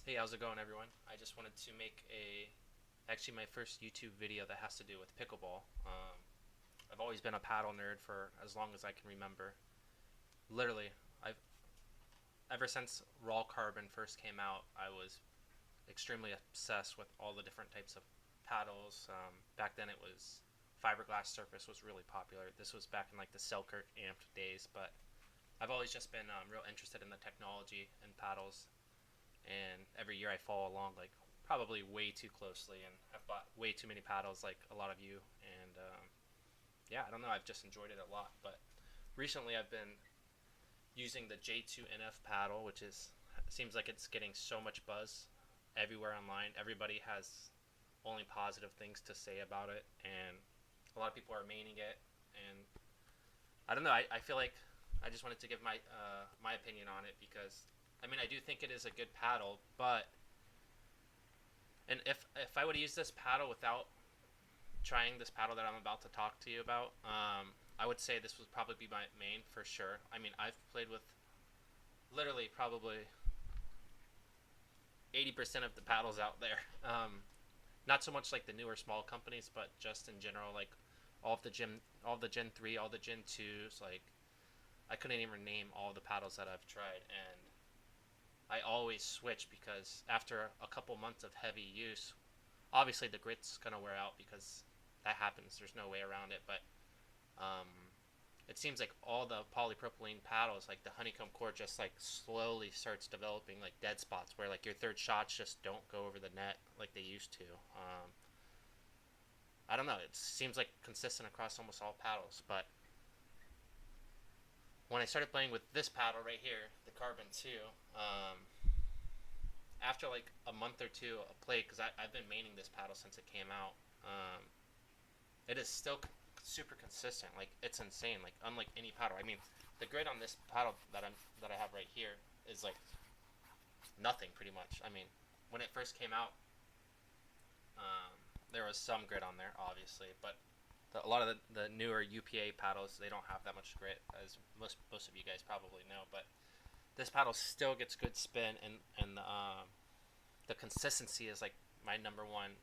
Hey, how's it going, everyone? I just wanted to make actually my first YouTube video that has to do with pickleball. I've always been a paddle nerd for as long as I can remember. Literally, I've ever since raw carbon first came out, I was extremely obsessed with all the different types of paddles. Back then, it was fiberglass surface was really popular. This was back in like the Selkirk amped days, but I've always just been real interested in the technology and paddles, and every year I follow along like probably way too closely, and I've bought way too many paddles like a lot of you, and yeah, I don't know, I've just enjoyed it a lot. But recently I've been using the J2NF paddle, which is seems like it's getting so much buzz everywhere online. Everybody has only positive things to say about it, and a lot of people are maining it. And I don't know, I feel like I just wanted to give my opinion on it, because I mean, I do think it is a good paddle, but and if I would use this paddle without trying this paddle that I'm about to talk to you about, I would say this would probably be my main for sure. I mean, I've played with literally probably 80% of the paddles out there. Not so much like the newer small companies, but just in general, like all of the Gen 3, all the Gen 2s. Like I couldn't even name all the paddles that I've tried, and I always switch because after a couple months of heavy use, obviously the grit's gonna wear out because that happens. There's no way around it. But um, it seems like all the polypropylene paddles, like the honeycomb core, just like slowly starts developing like dead spots where like your third shots just don't go over the net like they used to. I don't know. It seems like consistent across almost all paddles. But when I started playing with this paddle right here, the Carbon 2, after like a month or two of play, because I've been maining this paddle since it came out, it is still super consistent. Like it's insane. Like unlike any paddle. I mean, the grit on this paddle that I have right here is like nothing pretty much. I mean, when it first came out, there was some grit on there, obviously, but a lot of the newer UPA paddles, they don't have that much grit, as most of you guys probably know. But this paddle still gets good spin, and the consistency is like my number one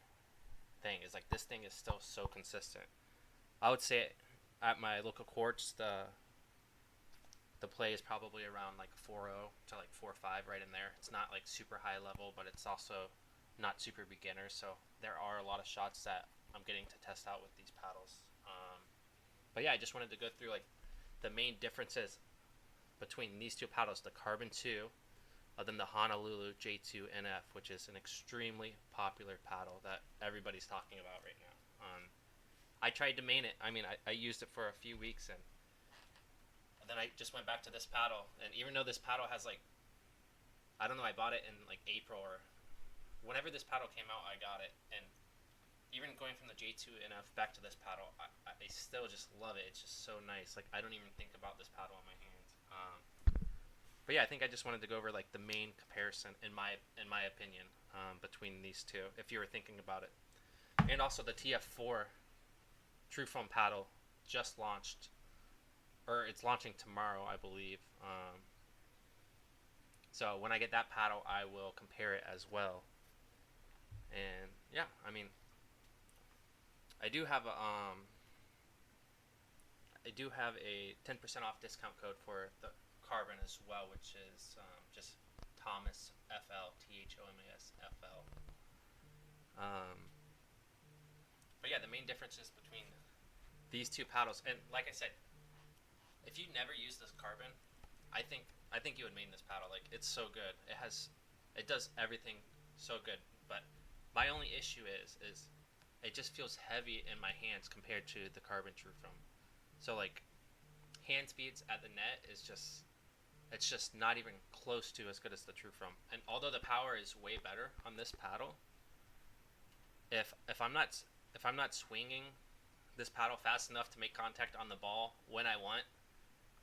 thing. Is like this thing is still so consistent. I would say at my local courts, the play is probably around like 4.0 to like 4.5, right in there. It's not like super high level, but it's also not super beginner. So there are a lot of shots that I'm getting to test out with these paddles. But yeah, I just wanted to go through like the main differences between these two paddles, the Carbon 2, then the Honolulu J2NF, which is an extremely popular paddle that everybody's talking about right now. I tried to main it. I mean, I used it for a few weeks, and then I just went back to this paddle. And even though this paddle has like, I don't know, I bought it in like April or whenever this paddle came out, I got it. And even going from the J2NF back to this paddle, I still just love it. It's just so nice. Like I don't even think about this paddle in my hands. But yeah, I think I just wanted to go over like the main comparison in my opinion, between these two, if you were thinking about it. And also the TF4 Trufoam paddle just launched, or it's launching tomorrow, I believe. So when I get that paddle, I will compare it as well. And yeah, I mean, I do have a 10% off discount code for the Carbon as well, which is just ThomasFL, ThomasFL. But yeah, the main differences between these two paddles, and like I said, if you never use this Carbon, I think you would main this paddle. Like it's so good. It does everything so good. But my only issue is it just feels heavy in my hands compared to the Carbon Trufoam. So like hand speeds at the net is just, it's just not even close to as good as the Trufoam. And although the power is way better on this paddle, if I'm not swinging this paddle fast enough to make contact on the ball when I want,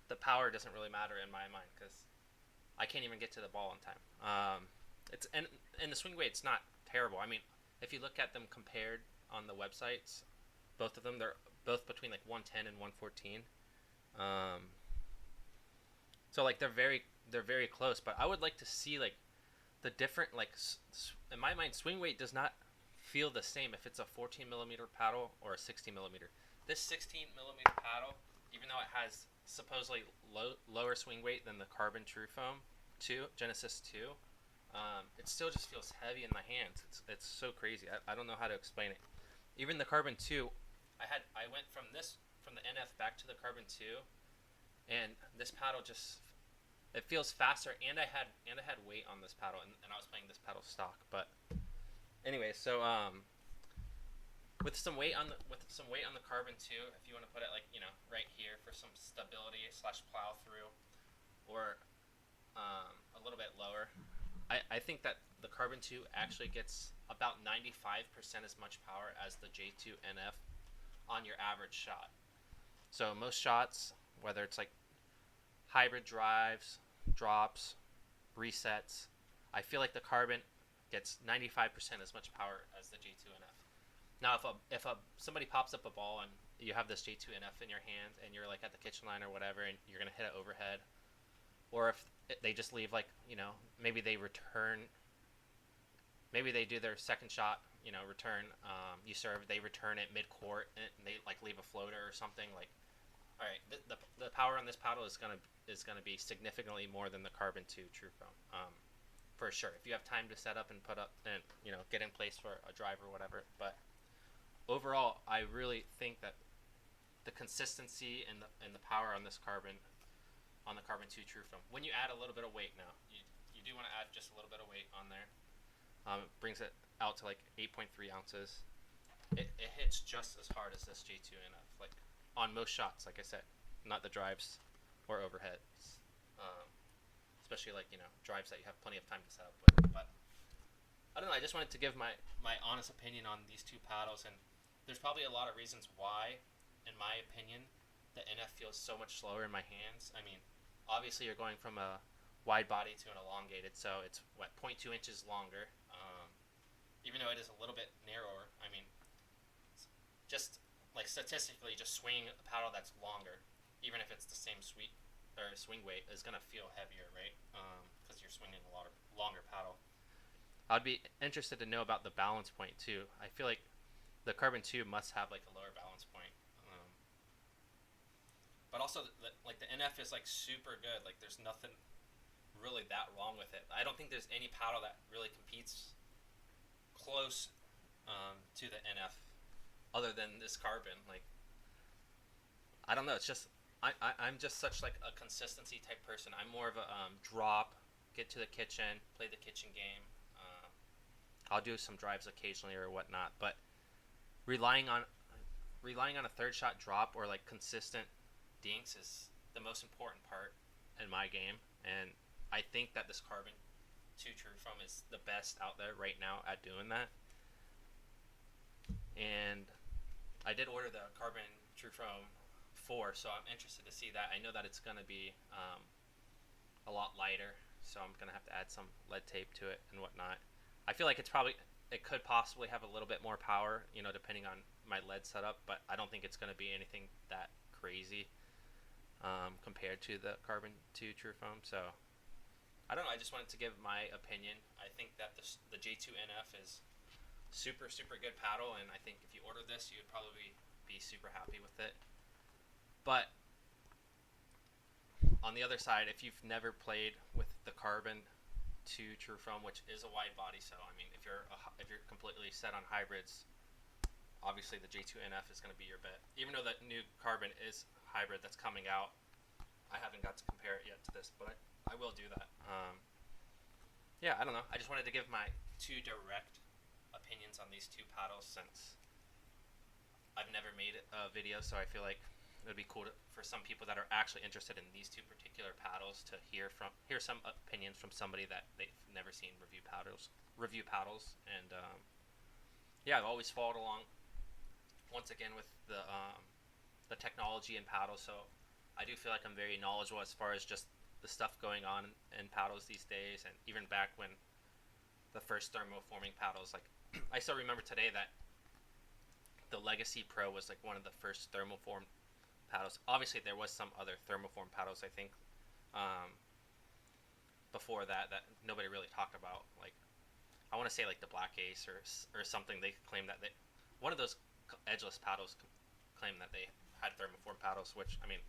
the power doesn't really matter in my mind, because I can't even get to the ball in time. It's and the swing weight, it's not terrible. I mean, if you look at them compared on the websites, both of them, they're both between like 110 and 114. So like they're very close. But I would like to see like the different, like, in my mind, swing weight does not feel the same if it's a 14 millimeter paddle or a 16 millimeter. This 16 millimeter paddle, even though it has supposedly lower swing weight than the Crbn Trufoam 2, Genesis 2, it still just feels heavy in my hands. It's so crazy. I don't know how to explain it. Even the Crbn 2, I went from the NF back to the Crbn 2, and this paddle just, it feels faster, and I had weight on this paddle, and I was playing this paddle stock. But anyway, so with some weight on the Crbn 2, if you want to put it, like, right here for some stability / plow through, or a little bit lower, I think that the Crbn 2 actually gets about 95% as much power as the J2NF on your average shot. So most shots, whether it's like hybrid drives, drops, resets, I feel like the Crbn gets 95% as much power as the J2NF. Now, if somebody pops up a ball and you have this J2NF in your hand and you're like at the kitchen line or whatever, and you're gonna hit it overhead, or if they just leave, like, maybe they do their second shot, return, you serve, they return it mid-court, and they like leave a floater or something, like, all right, the power on this paddle is gonna be significantly more than the Crbn 2 Trufoam, for sure. If you have time to set up and put up and get in place for a drive or whatever. But overall, I really think that the consistency and the power on this Crbn, on the Crbn 2 Trufoam, when you add a little bit of weight now, you do want to add just a little bit of weight on there. It brings it out to like 8.3 ounces. It hits just as hard as this J2NF, like on most shots, like I said, not the drives or overheads, especially like drives that you have plenty of time to set up with. But I don't know. I just wanted to give my honest opinion on these two paddles, and there's probably a lot of reasons why, in my opinion, the NF feels so much slower in my hands. I mean, obviously you're going from a wide body to an elongated, so it's 0.2 inches longer. Even though it is a little bit narrower, I mean, just like statistically, just swinging a paddle that's longer, even if it's the same swing weight, is gonna feel heavier, right? Because you're swinging a longer paddle. I'd be interested to know about the balance point too. I feel like the Crbn 2 must have like a lower balance point. But also, like, the NF is like super good. Like, there's nothing really that wrong with it. I don't think there's any paddle that really competes close to the NF other than this Crbn. Like, I don't know. It's just I'm just such like a consistency type person. I'm more of a drop, get to the kitchen, play the kitchen game. I'll do some drives occasionally or whatnot, but relying on a third shot drop or like consistent dinks is the most important part in my game, and I think that this Crbn 2 Trufoam is the best out there right now at doing that. And I did order the Crbn Trufoam 4, so I'm interested to see that. I know that it's going to be a lot lighter, so I'm going to have to add some lead tape to it and whatnot. I feel like it could possibly have a little bit more power, depending on my lead setup, but I don't think it's going to be anything that crazy compared to the Crbn 2 Trufoam. So I don't know. I just wanted to give my opinion. I think that the J2NF is super, super good paddle, and I think if you order this, you'd probably be super happy with it. But on the other side, if you've never played with the Crbn 2 Trufoam, which is a wide body, so I mean, if you're completely set on hybrids, obviously the J2NF is going to be your bet. Even though that new Crbn is hybrid that's coming out, I haven't got to compare it yet to this, but I will do that. Yeah, I don't know. I just wanted to give my two direct opinions on these two paddles, since I've never made a video, so I feel like it would be cool for some people that are actually interested in these two particular paddles to hear some opinions from somebody that they've never seen review paddles. And yeah, I've always followed along once again with the technology in paddles, so I do feel like I'm very knowledgeable as far as just the stuff going on in paddles these days, and even back when the first thermoforming paddles, like I still remember today that the Legacy Pro was like one of the first thermoform paddles. Obviously there was some other thermoform paddles, I think, before that nobody really talked about. Like I want to say like the Black Ace or something. They claim that they one of those edgeless paddles claimed that they had thermoform paddles, which I mean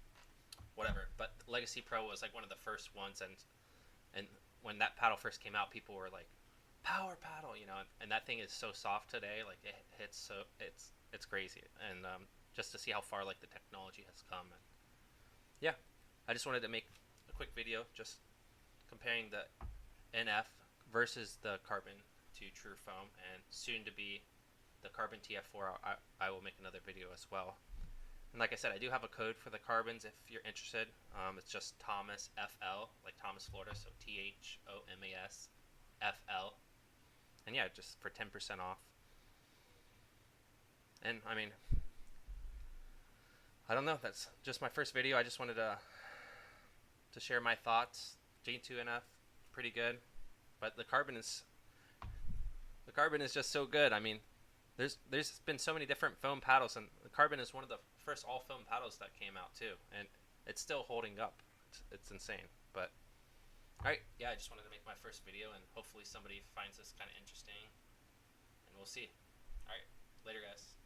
whatever. But Legacy Pro was like one of the first ones, and when that paddle first came out, people were like, "Power paddle," you know, and that thing is so soft today. Like it hits so it's crazy, and just to see how far like the technology has come, and yeah, I just wanted to make a quick video just comparing the NF versus the Crbn to Trufoam, and soon to be the Crbn TF4. I will make another video as well. And like I said, I do have a code for the Crbns if you're interested. It's just ThomasFL, like Thomas, Florida, so THOMASFL. And yeah, just for 10% off. And I mean, I don't know. That's just my first video. I just wanted to share my thoughts. J2NF, pretty good, but the Crbn is just so good. I mean, there's been so many different foam paddles, and the Crbn is one of the first all foam paddles that came out too, and it's still holding up. It's insane. But all right, yeah, I just wanted to make my first video, and hopefully somebody finds this kind of interesting, and we'll see. All right, later, guys.